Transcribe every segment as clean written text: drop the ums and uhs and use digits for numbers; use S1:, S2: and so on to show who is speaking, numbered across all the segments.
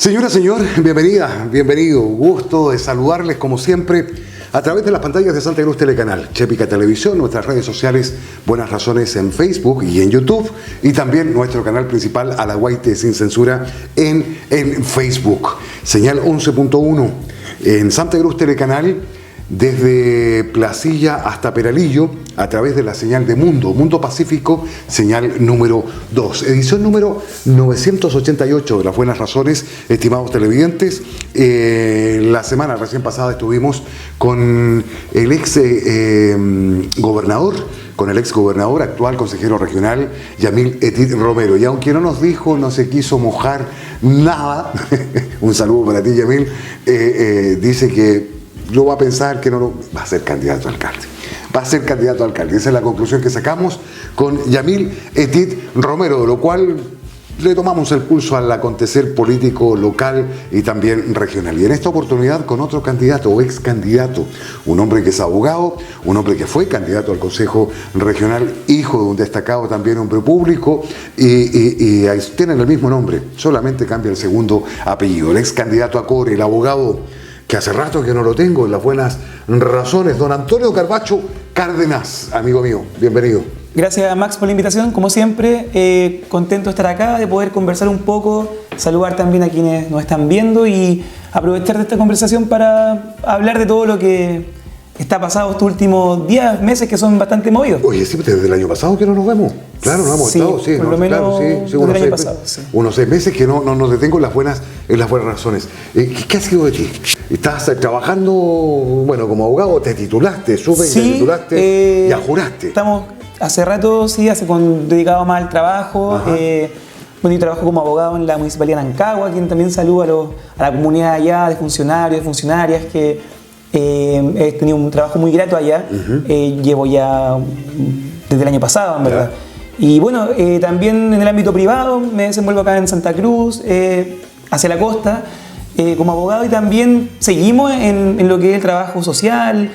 S1: Señora, señor, bienvenida, bienvenido. Gusto de saludarles como siempre a través de las pantallas de Santa Cruz Telecanal, Chepica Televisión, nuestras redes sociales Buenas Razones en Facebook y en YouTube, y también nuestro canal principal Alaguaite Sin Censura en Facebook. Señal 11.1 en Santa Cruz Telecanal, desde Placilla hasta Peralillo, a través de la señal de Mundo Pacífico, señal número 2. Edición número 988 de las Buenas Razones, estimados televidentes. La semana recién pasada estuvimos con el ex gobernador, actual consejero regional, Yamil Etit Romero. Y aunque no nos dijo, no se quiso mojar nada, un saludo para ti, Yamil, dice que lo va a pensar, que no lo va a ser candidato a alcalde. Va a ser candidato a alcalde. Esa es la conclusión que sacamos con Yamil Etit Romero, de lo cual le tomamos el pulso al acontecer político local y también regional. Y en esta oportunidad con otro candidato o ex candidato, un hombre que es abogado, un hombre que fue candidato al Consejo Regional, hijo de un destacado también hombre público, y tienen el mismo nombre, solamente cambia el segundo apellido. El ex candidato a Core, el abogado que hace rato que no lo tengo en las Buenas Razones, don Antonio Carvacho Cárdenas, amigo mío, bienvenido.
S2: Gracias, Max, por la invitación, como siempre, contento de estar acá, de poder conversar un poco, saludar también a quienes nos están viendo y aprovechar de esta conversación para hablar de todo lo que está pasado estos últimos días, meses que son bastante movidos.
S1: Oye, sí, desde el año pasado que no nos vemos. Claro, no hemos estado, sí.
S2: Por lo menos desde el año pasado. Sí.
S1: Unos 6 meses que no nos detengo en las buenas razones. ¿Qué ha sido de ti? ¿Estás trabajando, bueno, como abogado? ¿Te titulaste?
S2: Sí,
S1: te titulaste, ya juraste.
S2: Estamos hace rato, sí, dedicado más al trabajo. Bueno, yo trabajo como abogado en la Municipalidad de Nancagua, quien también saluda a la comunidad allá de funcionarios, de funcionarias, que he tenido un trabajo muy grato allá. Llevo ya desde el año pasado, en verdad. Y bueno, también en el ámbito privado me desenvuelvo acá en Santa Cruz, hacia la costa, como abogado, y también seguimos en lo que es el trabajo social.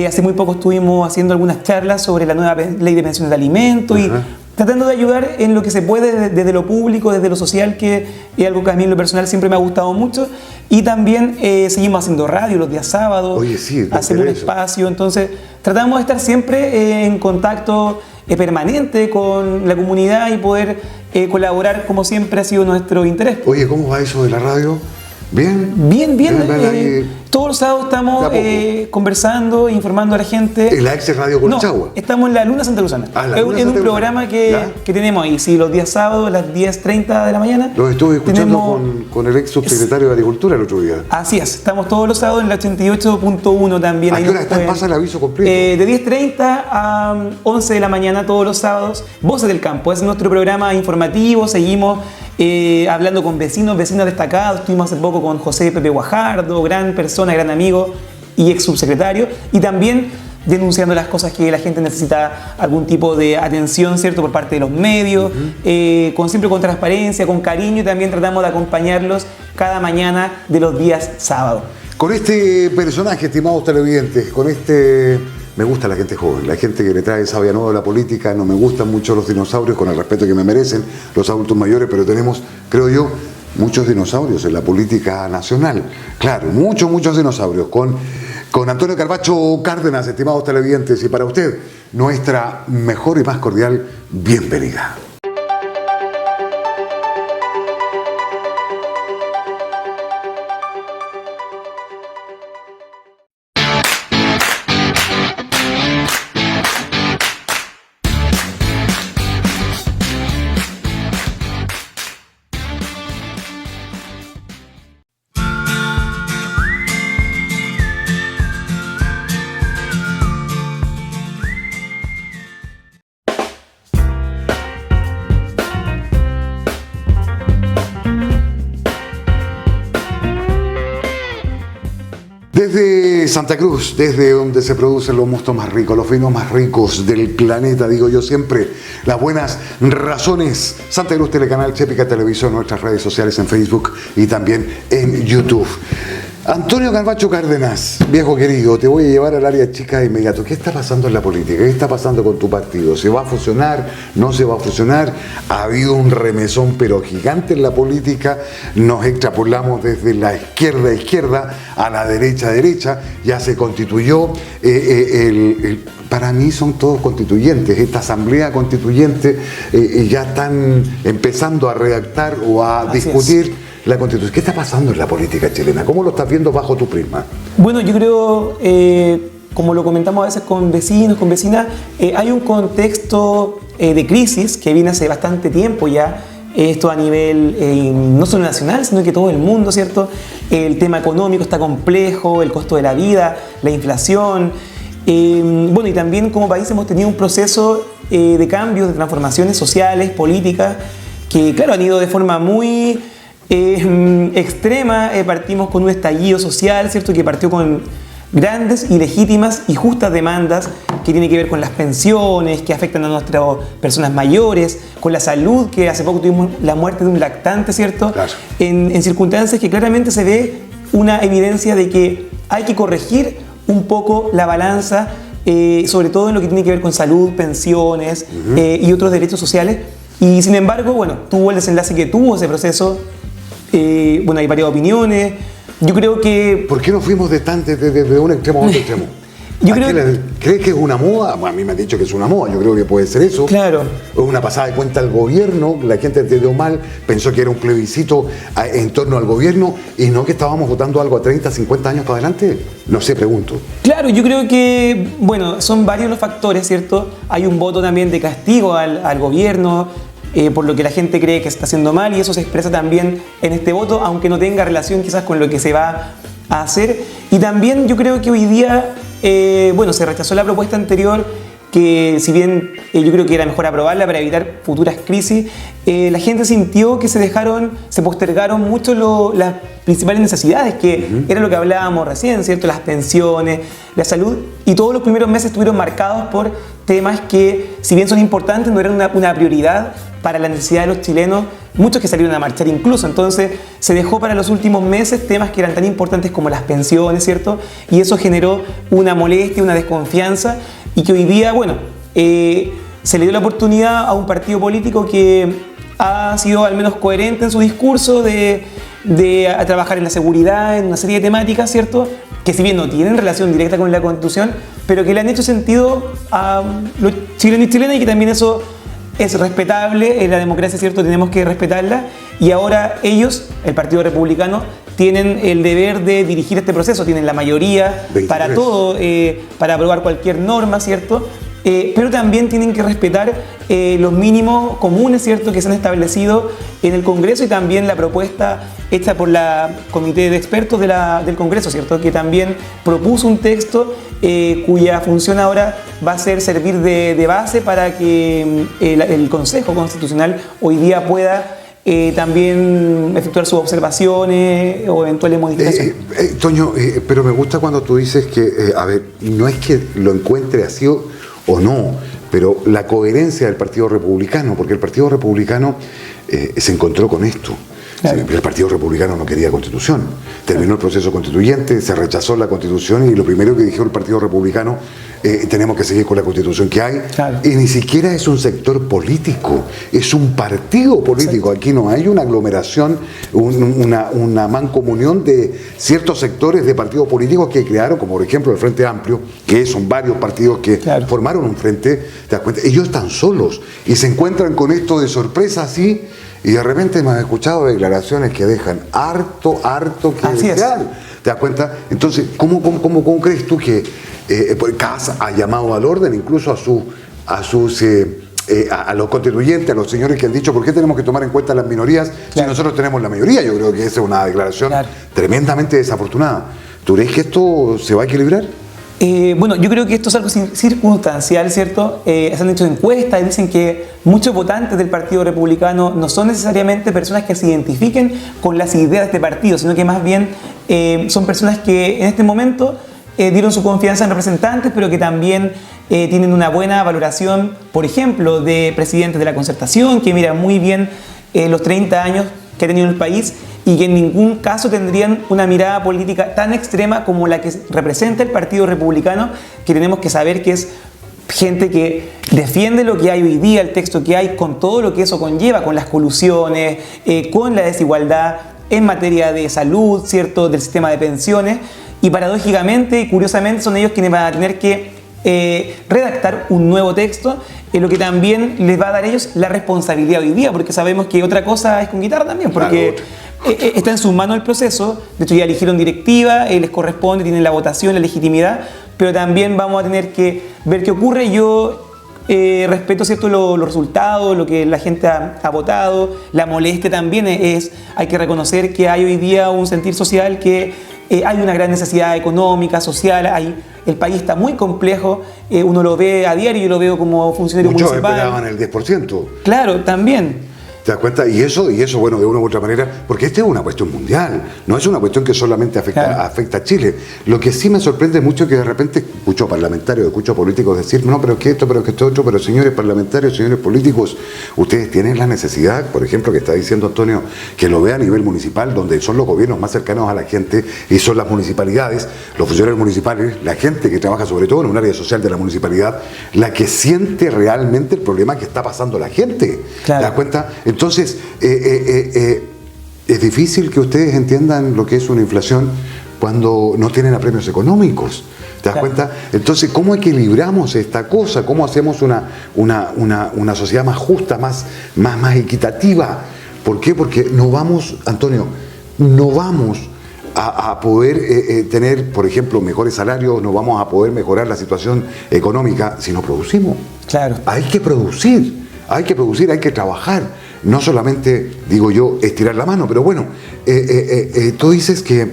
S2: Hace muy poco estuvimos haciendo algunas charlas sobre la nueva ley de pensiones de alimentos y tratando de ayudar en lo que se puede desde lo público, desde lo social, que es algo que a mí en lo personal siempre me ha gustado mucho. Y también seguimos haciendo radio los días sábados.
S1: Oye, sí,
S2: hacemos un espacio, entonces tratamos de estar siempre en contacto permanente con la comunidad y poder colaborar como siempre ha sido nuestro interés.
S1: Oye, ¿cómo va eso de la radio? ¿Bien?
S2: Bien. Todos los sábados estamos conversando, informando a la gente.
S1: ¿En la ex Radio Colchagua?
S2: No, estamos en la Luna Santa Luzana. Es un programa que tenemos ahí, sí, los días sábados a las 10:30 de la mañana.
S1: Los estuve escuchando con el ex subsecretario de Agricultura el otro día.
S2: Así es, estamos todos los sábados en la 88.1 también.
S1: ¿A qué hora pasa el aviso completo?
S2: De 10:30 a 11 de la mañana todos los sábados. Voces del Campo, es nuestro programa informativo, seguimos hablando con vecinos destacados. Estuvimos hace poco con José Pepe Guajardo, gran persona, gran amigo y ex subsecretario, y también denunciando las cosas que la gente necesita, algún tipo de atención, ¿cierto?, por parte de los medios, siempre con transparencia, con cariño, y también tratamos de acompañarlos cada mañana de los días sábados.
S1: Con este personaje, estimados televidentes, me gusta la gente joven, la gente que le trae sabia nueva a la política. No me gustan mucho los dinosaurios, con el respeto que me merecen los adultos mayores, pero tenemos, creo yo, muchos dinosaurios en la política nacional. Claro, muchos dinosaurios. Con Antonio Carvacho Cárdenas, estimados televidentes, y para usted, nuestra mejor y más cordial bienvenida. Desde Santa Cruz, desde donde se producen los mostos más ricos, los vinos más ricos del planeta, digo yo siempre, las Buenas Razones, Santa Cruz Telecanal, Chepica Televisión, nuestras redes sociales en Facebook y también en YouTube. Antonio Carvacho Cárdenas, viejo querido, te voy a llevar al área chica de inmediato. ¿Qué está pasando en la política? ¿Qué está pasando con tu partido? ¿Se va a fusionar? ¿No se va a fusionar? Ha habido un remesón pero gigante en la política. Nos extrapolamos desde la izquierda a la derecha. Ya se constituyó. Para mí son todos constituyentes. Esta asamblea constituyente ya están empezando a redactar o a discutir la Constitución. ¿Qué está pasando en la política chilena? ¿Cómo lo estás viendo bajo tu prisma?
S2: Bueno, yo creo, como lo comentamos a veces con vecinos, con vecinas, hay un contexto de crisis que viene hace bastante tiempo ya. Esto a nivel no solo nacional, sino que todo el mundo, ¿cierto? El tema económico está complejo, el costo de la vida, la inflación. Bueno, y también como país hemos tenido un proceso de cambios, de transformaciones sociales, políticas, que claro, han ido de forma muy extrema. Partimos con un estallido social, ¿cierto? Que partió con grandes y legítimas y justas demandas que tienen que ver con las pensiones, que afectan a nuestras personas mayores, con la salud, que hace poco tuvimos la muerte de un lactante, ¿cierto?
S1: Claro.
S2: En circunstancias que claramente se ve una evidencia de que hay que corregir un poco la balanza, sobre todo en lo que tiene que ver con salud, pensiones y otros derechos sociales. Y sin embargo, bueno, tuvo el desenlace que tuvo ese proceso. Bueno, hay varias opiniones. Yo creo que...
S1: ¿Por qué no fuimos de un extremo a otro extremo? ¿Crees que es una moda? Bueno, a mí me han dicho que es una moda, yo creo que puede ser eso.
S2: Claro.
S1: Es una pasada de cuenta al gobierno, la gente entendió mal, pensó que era un plebiscito en torno al gobierno y no que estábamos votando algo a 30, 50 años para adelante. No sé, pregunto.
S2: Claro, yo creo que, bueno, son varios los factores, ¿cierto? Hay un voto también de castigo al gobierno, por lo que la gente cree que se está haciendo mal, y eso se expresa también en este voto, aunque no tenga relación quizás con lo que se va a hacer. Y también yo creo que hoy día, bueno, se rechazó la propuesta anterior, que si bien yo creo que era mejor aprobarla para evitar futuras crisis, la gente sintió que se postergaron mucho las principales necesidades, que era lo que hablábamos recién, ¿cierto? Las pensiones, la salud, y todos los primeros meses estuvieron marcados por temas que, si bien son importantes, no eran una prioridad para la necesidad de los chilenos, muchos que salieron a marchar incluso. Entonces se dejó para los últimos meses temas que eran tan importantes como las pensiones, ¿cierto? Y eso generó una molestia, una desconfianza, y que hoy día, bueno, se le dio la oportunidad a un partido político que ha sido al menos coherente en su discurso de trabajar en la seguridad, en una serie de temáticas, ¿cierto? Que si bien no tienen relación directa con la Constitución, pero que le han hecho sentido a los chilenos y chilenas, y que también eso es respetable. En la democracia, ¿cierto? Tenemos que respetarla, y ahora ellos, el Partido Republicano, tienen el deber de dirigir este proceso, tienen la mayoría 23 para todo, para aprobar cualquier norma, ¿cierto? Pero también tienen que respetar los mínimos comunes, ¿cierto?, que se han establecido en el Congreso, y también la propuesta hecha por la Comité de Expertos del Congreso, ¿cierto?, que también propuso un texto cuya función ahora va a ser servir de base para que el Consejo Constitucional hoy día pueda también efectuar sus observaciones o eventuales modificaciones.
S1: Toño, pero me gusta cuando tú dices que, a ver, no es que lo encuentre así o no, pero la coherencia del Partido Republicano, porque el Partido Republicano se encontró con esto. Claro. El Partido Republicano no quería Constitución. Terminó el proceso constituyente, se rechazó la Constitución, y lo primero que dijo el Partido Republicano, tenemos que seguir con la Constitución que hay. Claro. Y ni siquiera es un sector político, es un partido político. Exacto. Aquí no hay una aglomeración, una mancomunión de ciertos sectores de partidos políticos que crearon, como por ejemplo el Frente Amplio, que son varios partidos que formaron un frente. ¿Te das cuenta? Ellos están solos y se encuentran con esto de sorpresa así. Y de repente hemos escuchado declaraciones que dejan harto que desear. ¿Te das cuenta? Entonces, ¿cómo crees tú que Kast ha llamado al orden, incluso a los constituyentes, a los señores que han dicho por qué tenemos que tomar en cuenta las minorías si nosotros tenemos la mayoría? Yo creo que esa es una declaración tremendamente desafortunada. ¿Tú crees que esto se va a equilibrar?
S2: Bueno, yo creo que esto es algo circunstancial, ¿cierto? Se han hecho encuestas y dicen que muchos votantes del Partido Republicano no son necesariamente personas que se identifiquen con las ideas de este partido, sino que más bien son personas que en este momento dieron su confianza en representantes, pero que también tienen una buena valoración, por ejemplo, de presidentes de la Concertación, que miran muy bien los 30 años que ha tenido el país, y que en ningún caso tendrían una mirada política tan extrema como la que representa el Partido Republicano, que tenemos que saber que es gente que defiende lo que hay hoy día, el texto que hay, con todo lo que eso conlleva, con las colusiones, con la desigualdad en materia de salud, ¿cierto?, del sistema de pensiones, y paradójicamente y curiosamente son ellos quienes van a tener que redactar un nuevo texto, lo que también les va a dar a ellos la responsabilidad hoy día, porque sabemos que otra cosa es con guitarra también, porque está en sus manos el proceso. De hecho ya eligieron directiva, les corresponde, tienen la votación, la legitimidad, pero también vamos a tener que ver qué ocurre. Yo respeto, ¿cierto?, los resultados, lo que la gente ha votado, la molestia también hay que reconocer que hay hoy día un sentir social que hay una gran necesidad económica, social, el país está muy complejo, uno lo ve a diario, yo lo veo como funcionario municipal.
S1: Muchos esperaban el 10%.
S2: Claro, también.
S1: ¿Te das cuenta? Y eso, bueno, de una u otra manera, porque esta es una cuestión mundial, no es una cuestión que solamente afecta a Chile. Lo que sí me sorprende mucho es que de repente escucho parlamentarios, escucho políticos decir, no, pero que esto otro, pero señores parlamentarios, señores políticos, ustedes tienen la necesidad, por ejemplo, que está diciendo Antonio, que lo vea a nivel municipal, donde son los gobiernos más cercanos a la gente y son las municipalidades, los funcionarios municipales, la gente que trabaja sobre todo en un área social de la municipalidad, la que siente realmente el problema que está pasando la gente.
S2: Claro.
S1: ¿Te das cuenta? Entonces, es difícil que ustedes entiendan lo que es una inflación cuando no tienen apremios económicos. ¿Te das cuenta? Entonces, ¿cómo equilibramos esta cosa? ¿Cómo hacemos una sociedad más justa, más equitativa? ¿Por qué? Porque no vamos, Antonio, no vamos a poder tener, por ejemplo, mejores salarios, no vamos a poder mejorar la situación económica si no producimos.
S2: Claro.
S1: Hay que producir, hay que trabajar. No solamente, digo yo, estirar la mano, pero bueno, tú dices que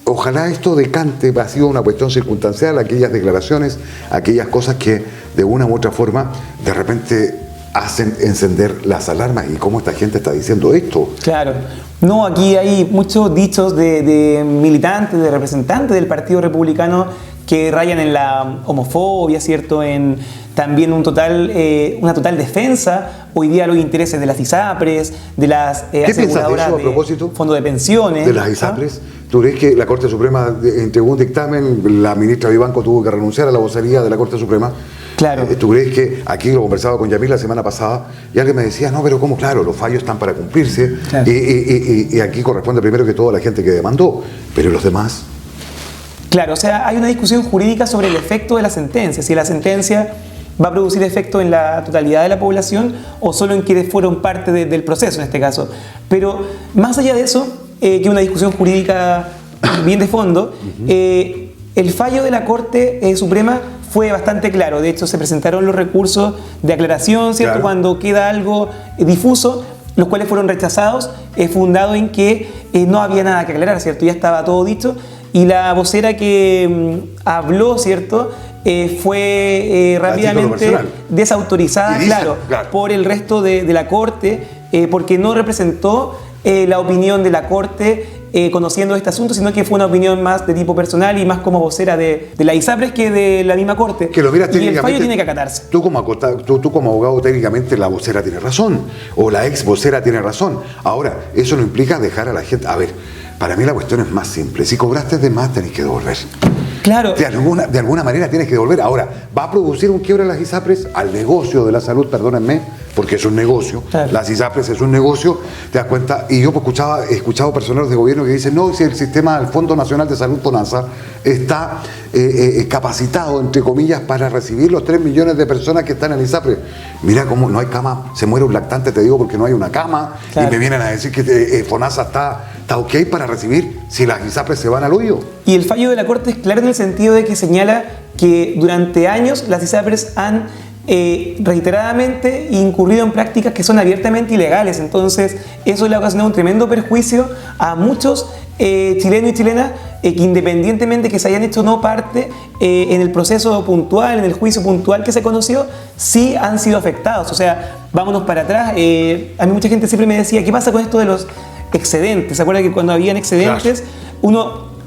S1: ojalá esto decante, ha sido una cuestión circunstancial, aquellas declaraciones, aquellas cosas que de una u otra forma de repente hacen encender las alarmas. ¿Y cómo esta gente está diciendo esto?
S2: Claro. No, aquí hay muchos dichos de militantes, de representantes del Partido Republicano que rayan en la homofobia, ¿cierto?, en también una total defensa hoy día los intereses de las ISAPRES, de las aseguradoras
S1: de propósito,
S2: fondos de pensiones.
S1: De las ISAPRES. ¿Tú crees que la Corte Suprema entregó un dictamen, la ministra Vivanco tuvo que renunciar a la vocería de la Corte Suprema?
S2: Claro.
S1: ¿Tú crees que, aquí lo conversaba con Yamil la semana pasada, y alguien me decía, no, pero ¿cómo? Claro, los fallos están para cumplirse, claro. Y aquí corresponde primero que todo a la gente que demandó, pero los demás...
S2: Claro, o sea, hay una discusión jurídica sobre el efecto de la sentencia, si la sentencia va a producir efecto en la totalidad de la población o solo en quienes fueron parte del proceso en este caso. Pero más allá de eso, que una discusión jurídica bien de fondo, el fallo de la Corte Suprema fue bastante claro. De hecho, se presentaron los recursos de aclaración, ¿cierto?, claro, cuando queda algo difuso, los cuales fueron rechazados, fundado en que no había nada que aclarar, ¿cierto? Ya estaba todo dicho. Y la vocera que habló, ¿cierto?, fue rápidamente desautorizada, claro, por el resto de la Corte, porque no representó la opinión de la Corte conociendo este asunto, sino que fue una opinión más de tipo personal y más como vocera de la ISAPRES que de la misma Corte.
S1: Que lo miras
S2: y el fallo tiene que acatarse.
S1: Tú como abogado, técnicamente la vocera tiene razón, o la ex vocera tiene razón. Ahora, eso no implica dejar a la gente... A ver, para mí la cuestión es más simple. Si cobraste de más, tenés que devolver.
S2: Claro.
S1: De alguna manera tienes que devolver. Ahora, ¿va a producir un quiebre a las ISAPRES? Al negocio de la salud, perdónenme, porque es un negocio. Claro. Las ISAPRES es un negocio, ¿te das cuenta? Y yo he escuchado personeros de gobierno que dicen, no, si el sistema, el Fondo Nacional de Salud, FONASA, está capacitado, entre comillas, para recibir los 3 millones de personas que están en ISAPRES. Mira cómo no hay cama, se muere un lactante, te digo, porque no hay una cama, claro, y me vienen a decir que FONASA está ok para recibir si las ISAPRES se van al hoyo.
S2: Y el fallo de la Corte es claro en el sentido de que señala que durante años las ISAPRES han reiteradamente incurrido en prácticas que son abiertamente ilegales. Entonces eso le ha ocasionado un tremendo perjuicio a muchos chilenos y chilenas que independientemente que se hayan hecho no parte en el proceso puntual, en el juicio puntual que se conoció, sí han sido afectados. O sea, vámonos para atrás. A mí mucha gente siempre me decía, ¿qué pasa con esto de los excedentes? ¿Se acuerdan que cuando habían excedentes,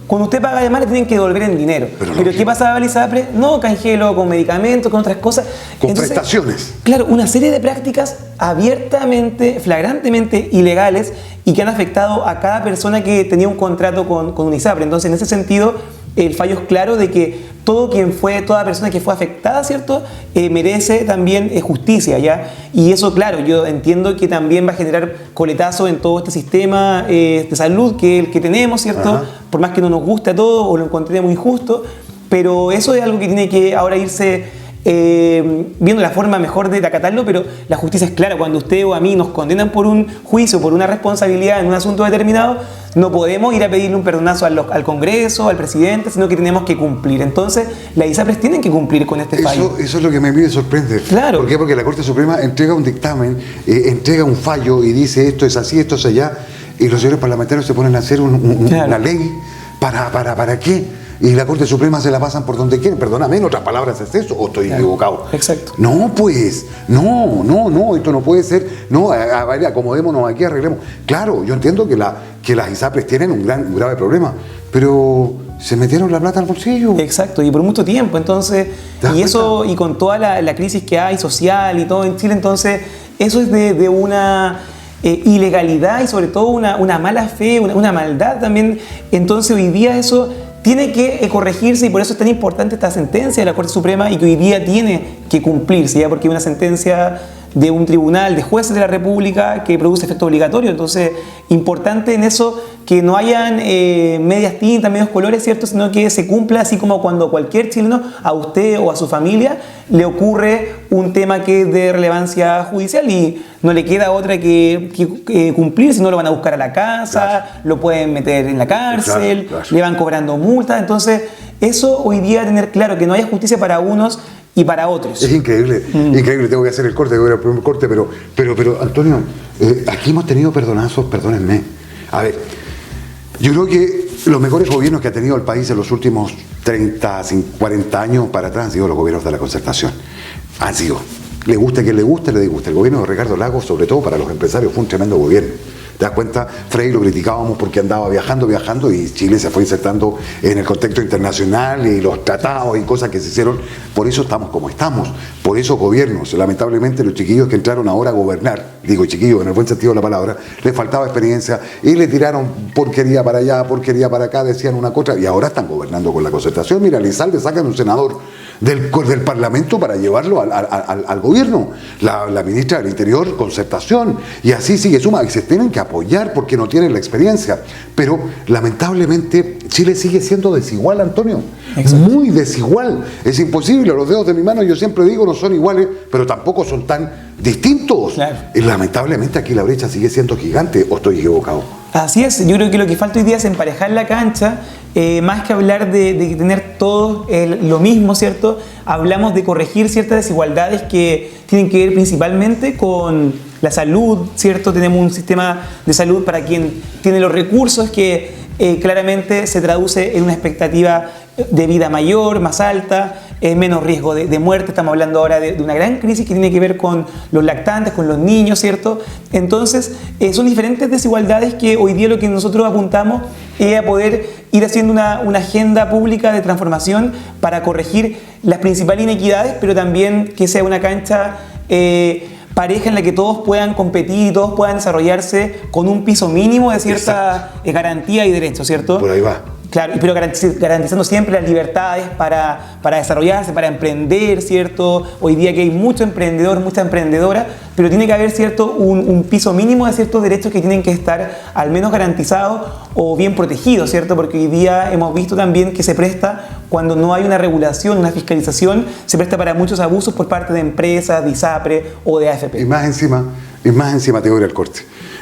S2: cuando usted paga de más le tienen que devolver en dinero? Pero ¿qué pasaba en ISAPRES? No, canjelo con medicamentos, con otras cosas.
S1: Con prestaciones.
S2: Claro, una serie de prácticas abiertamente, flagrantemente ilegales y que han afectado a cada persona que tenía un contrato con un ISAPRE. Entonces, en ese sentido, el fallo es claro de que toda persona que fue afectada, ¿cierto? Merece también justicia, ¿ya? Y eso, claro, yo entiendo que también va a generar coletazo en todo este sistema de salud que tenemos, ¿cierto?
S1: Ajá.
S2: Por más que no nos guste a todos o lo encontremos injusto, pero eso es algo que tiene que ahora irse viendo la forma mejor de acatarlo, pero la justicia es clara. Cuando usted o a mí nos condenan por un juicio, por una responsabilidad en un asunto determinado, no podemos ir a pedirle un perdonazo al Congreso, al presidente, sino que tenemos que cumplir. Entonces, las ISAPRES tienen que cumplir con este fallo.
S1: Eso es lo que me sorprende.
S2: Claro.
S1: ¿Por qué? Porque la Corte Suprema entrega un dictamen, entrega un fallo y dice esto es así, esto es allá, y los señores parlamentarios se ponen a hacer
S2: Claro.
S1: una ley. ¿Para qué? Y la Corte Suprema se la pasan por donde quieren. Perdóname, en otras palabras, ¿es eso o estoy equivocado?
S2: Exacto.
S1: No, pues, no, esto no puede ser. No, acomodémonos aquí, arreglemos. Claro, yo entiendo que las ISAPRES tienen un grave problema, pero se metieron la plata al bolsillo.
S2: Exacto, y por mucho tiempo. Entonces, y eso, y con toda la crisis que hay social y todo en Chile, entonces, eso es de una ilegalidad y sobre todo una mala fe, una maldad también. Entonces, hoy día eso tiene que corregirse y por eso es tan importante esta sentencia de la Corte Suprema y que hoy día tiene que cumplirse, ya porque es una sentencia de un tribunal de jueces de la República que produce efecto obligatorio. Entonces, importante en eso que no hayan medias tintas, medios colores, ¿cierto? Sino que se cumpla, así como cuando cualquier chileno, a usted o a su familia, le ocurre un tema que es de relevancia judicial y no le queda otra que cumplir, si no lo van a buscar a la casa,
S1: Claro.
S2: lo pueden meter en la cárcel,
S1: Claro.
S2: le van cobrando multas. Entonces, eso hoy día tener claro que no haya justicia para unos y para otros.
S1: Es increíble, increíble. Tengo que hacer el corte, el primer corte, pero Antonio, aquí hemos tenido perdonazos, perdónenme. A ver, yo creo que los mejores gobiernos que ha tenido el país en los últimos 30, 40 años para atrás han sido los gobiernos de la Concertación. Han sido. Le gusta a quien le guste, le disgusta. El gobierno de Ricardo Lagos, sobre todo para los empresarios, fue un tremendo gobierno. ¿Te das cuenta? Frei lo criticábamos porque andaba viajando y Chile se fue insertando en el contexto internacional y los tratados y cosas que se hicieron. Por eso estamos como estamos. Por esos gobiernos, lamentablemente los chiquillos que entraron ahora a gobernar, digo chiquillos en el buen sentido de la palabra, les faltaba experiencia y le tiraron porquería para allá, porquería para acá, decían una cosa y ahora están gobernando con la Concertación. Mira, Lizalde sacan un senador del Parlamento para llevarlo al gobierno. La ministra del Interior, Concertación, y así sigue suma, y se tienen que apoyar porque no tienen la experiencia. Pero lamentablemente Chile sigue siendo desigual, Antonio. Exacto. Muy desigual. Es imposible, los dedos de mi mano, yo siempre digo, no son iguales, pero tampoco son tan distintos.
S2: Claro.
S1: Y lamentablemente aquí la brecha sigue siendo gigante, ¿o estoy equivocado?
S2: Así es, yo creo que lo que falta hoy día es emparejar la cancha, más que hablar de tener todos lo mismo, ¿cierto? Hablamos de corregir ciertas desigualdades que tienen que ver principalmente con la salud, ¿cierto? Tenemos un sistema de salud para quien tiene los recursos que claramente se traduce en una expectativa de vida mayor, más alta, menos riesgo de muerte. Estamos hablando ahora de una gran crisis que tiene que ver con los lactantes, con los niños, ¿cierto? Entonces, son diferentes desigualdades que hoy día lo que nosotros apuntamos es a poder ir haciendo una agenda pública de transformación para corregir las principales inequidades, pero también que sea una cancha pareja en la que todos puedan competir y todos puedan desarrollarse con un piso mínimo de cierta garantía y derechos, ¿cierto?
S1: Por ahí va.
S2: Claro, pero garantizando siempre las libertades para desarrollarse, para emprender, ¿cierto? Hoy día que hay mucho emprendedor, mucha emprendedora, pero tiene que haber, ¿cierto?, un piso mínimo de ciertos derechos que tienen que estar al menos garantizados o bien protegidos, ¿cierto? Porque hoy día hemos visto también que se presta, cuando no hay una regulación, una fiscalización, se presta para muchos abusos por parte de empresas, de ISAPRE o de AFP.
S1: Y más encima te voy a ir al corte.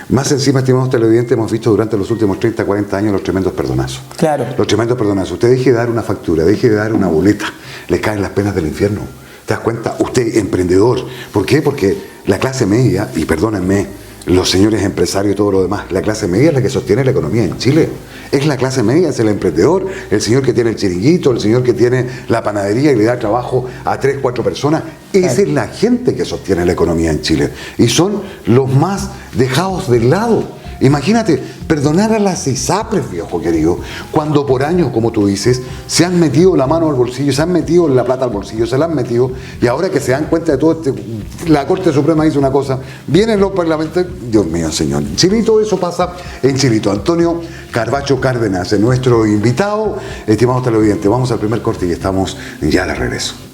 S1: Más encima, estimados televidentes, hemos visto durante los últimos 30, 40 años los tremendos perdonazos.
S2: Claro.
S1: Los tremendos perdonazos. Usted deje de dar una factura, deje de dar una boleta, le caen las penas del infierno. ¿Te das cuenta? Usted, emprendedor. ¿Por qué? Porque la clase media, y perdónenme, los señores empresarios y todo lo demás, la clase media es la que sostiene la economía en Chile. Es la clase media, es el emprendedor, el señor que tiene el chiringuito, el señor que tiene la panadería y le da trabajo a 3, 4 personas. Esa es la gente que sostiene la economía en Chile. Y son los más dejados de lado. Imagínate, perdonar a las ISAPRES, viejo querido, cuando por años, como tú dices, se han metido la mano al bolsillo, se han metido la plata al bolsillo, se la han metido, y ahora que se dan cuenta de todo la Corte Suprema hizo una cosa, vienen los parlamentarios, Dios mío, señor. En Chilito eso pasa en Chilito. Antonio Carvacho Cárdenas, nuestro invitado. Estimados televidentes, vamos al primer corte y estamos ya de regreso.